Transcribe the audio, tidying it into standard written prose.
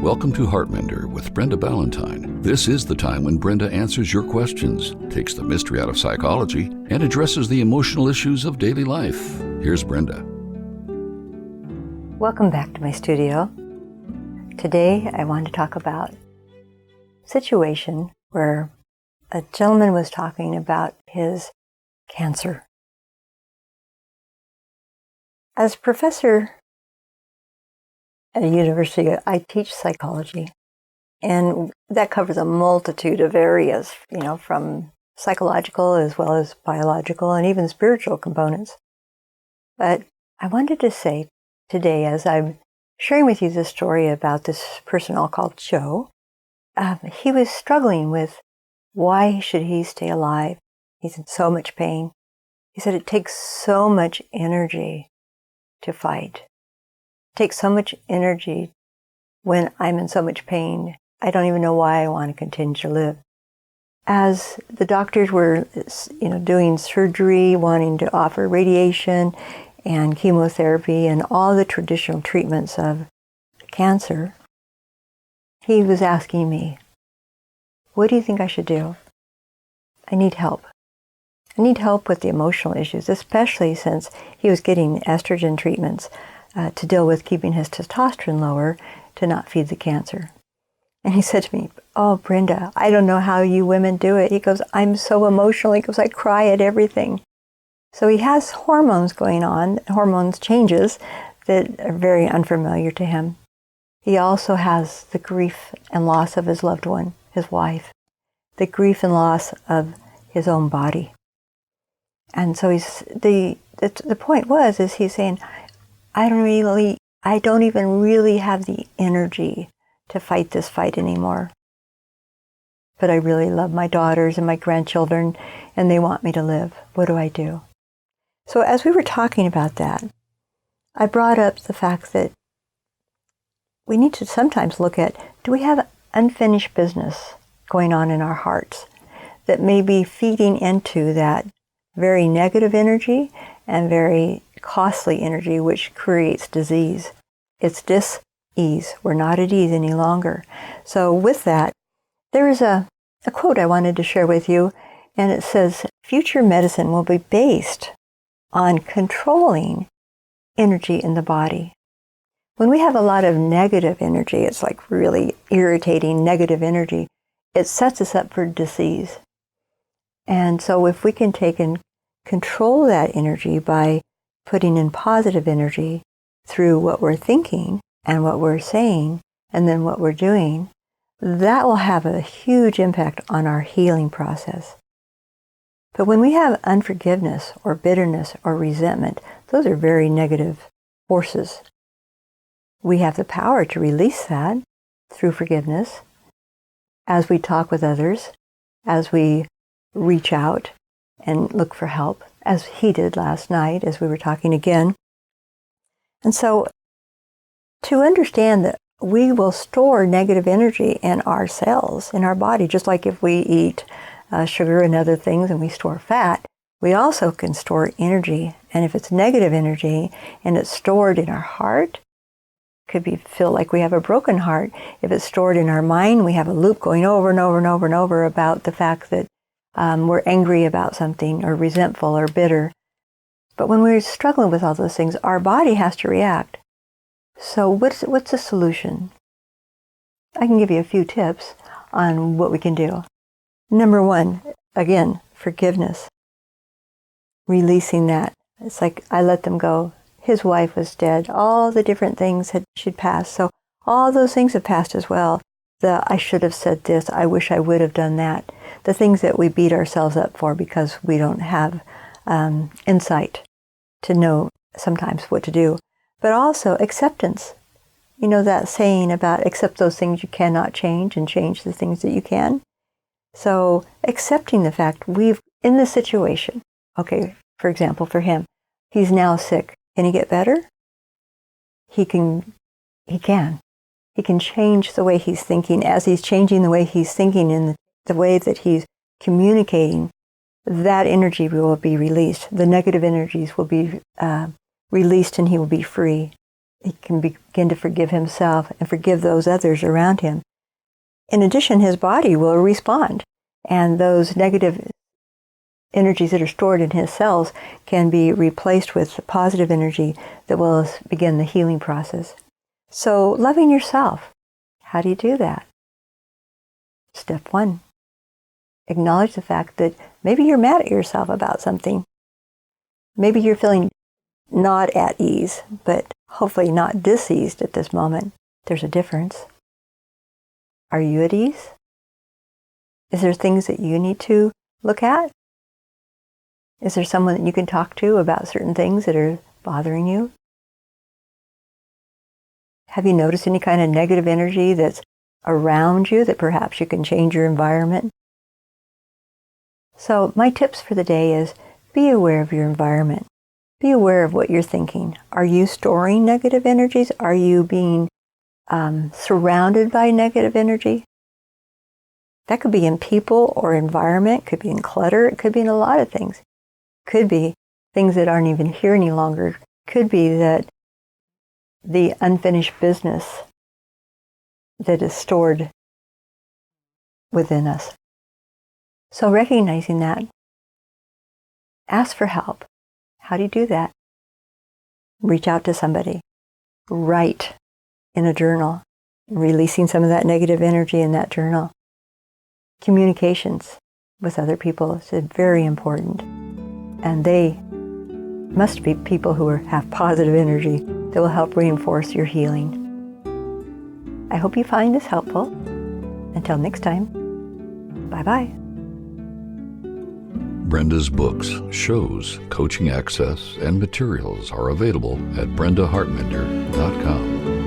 Welcome to Heartmender with Brenda Ballantyne. This is the time when Brenda answers your questions, takes the mystery out of psychology, and addresses the emotional issues of daily life. Here's Brenda. Welcome back to my studio. Today I want to talk about a situation where a gentleman was talking about his cancer. As a professor at a university, I teach psychology, and that covers a multitude of areas, from psychological as well as biological and even spiritual components. But I wanted to say today, as I'm sharing with you the story about this person I'll call Joe, he was struggling with why should he stay alive? He's in so much pain. He said it takes so much energy to fight. It takes so much energy when I'm in so much pain. I don't even know why I want to continue to live. As the doctors were, doing surgery, wanting to offer radiation and chemotherapy and all the traditional treatments of cancer, he was asking me, what do you think I should do? I need help. I need help with the emotional issues, especially since he was getting estrogen treatments to deal with keeping his testosterone lower to not feed the cancer. And he said to me, oh, Brenda, I don't know how you women do it. He goes, I'm so emotional. He goes, I cry at everything. So he has hormones going on, hormones changes that are very unfamiliar to him. He also has the grief and loss of his loved one, his wife, the grief and loss of his own body. And so the point is he's saying, I don't even really have the energy to fight this fight anymore. But I really love my daughters and my grandchildren, and they want me to live. What do I do? So as we were talking about that, I brought up the fact that we need to sometimes look at, do we have unfinished business going on in our hearts that may be feeding into that very negative energy and very costly energy, which creates disease. It's dis-ease. We're not at ease any longer. So with that, there is a quote I wanted to share with you, and it says, future medicine will be based on controlling energy in the body. When we have a lot of negative energy, it's like really irritating negative energy, it sets us up for disease. And so if we can take and control that energy by putting in positive energy through what we're thinking and what we're saying and then what we're doing, that will have a huge impact on our healing process. But when we have unforgiveness or bitterness or resentment, those are very negative forces. We have the power to release that through forgiveness as we talk with others, as we reach out and look for help, as he did last night as we were talking again. And so to understand that we will store negative energy in our cells, in our body, just like if we eat sugar and other things and we store fat, we also can store energy. And if it's negative energy and it's stored in our heart, feel like we have a broken heart. If it's stored in our mind, we have a loop going over and over and over and over about the fact that we're angry about something or resentful or bitter. But when we're struggling with all those things, our body has to react. So what's the solution? I can give you a few tips on what we can do. Number one, again, forgiveness. Releasing that. It's like I let them go. His wife was dead. All the different things she'd passed. So all those things have passed as well. I should have said this. I wish I would have done that. The things that we beat ourselves up for because we don't have insight to know sometimes what to do. But also acceptance. You know that saying about accept those things you cannot change and change the things that you can. So accepting the fact in this situation, okay, for example, for him, he's now sick. Can he get better? He can. He can change the way he's thinking. As he's changing the way he's thinking in the way that he's communicating, that energy will be released. The negative energies will be released and he will be free. He can begin to forgive himself and forgive those others around him. In addition, his body will respond, and those negative energies that are stored in his cells can be replaced with positive energy that will begin the healing process. So, loving yourself. How do you do that? Step 1. Acknowledge the fact that maybe you're mad at yourself about something. Maybe you're feeling not at ease, but hopefully not diseased at this moment. There's a difference. Are you at ease? Is there things that you need to look at? Is there someone that you can talk to about certain things that are bothering you? Have you noticed any kind of negative energy that's around you that perhaps you can change your environment? So my tips for the day is be aware of your environment. Be aware of what you're thinking. Are you storing negative energies? Are you being surrounded by negative energy? That could be in people or environment. It could be in clutter. It could be in a lot of things. It could be things that aren't even here any longer. It could be that the unfinished business that is stored within us. So recognizing that, ask for help. How do you do that? Reach out to somebody. Write in a journal, releasing some of that negative energy in that journal. Communications with other people is very important. And they must be people who have positive energy that will help reinforce your healing. I hope you find this helpful. Until next time, bye-bye. Brenda's books, shows, coaching access, and materials are available at brendahartmender.com.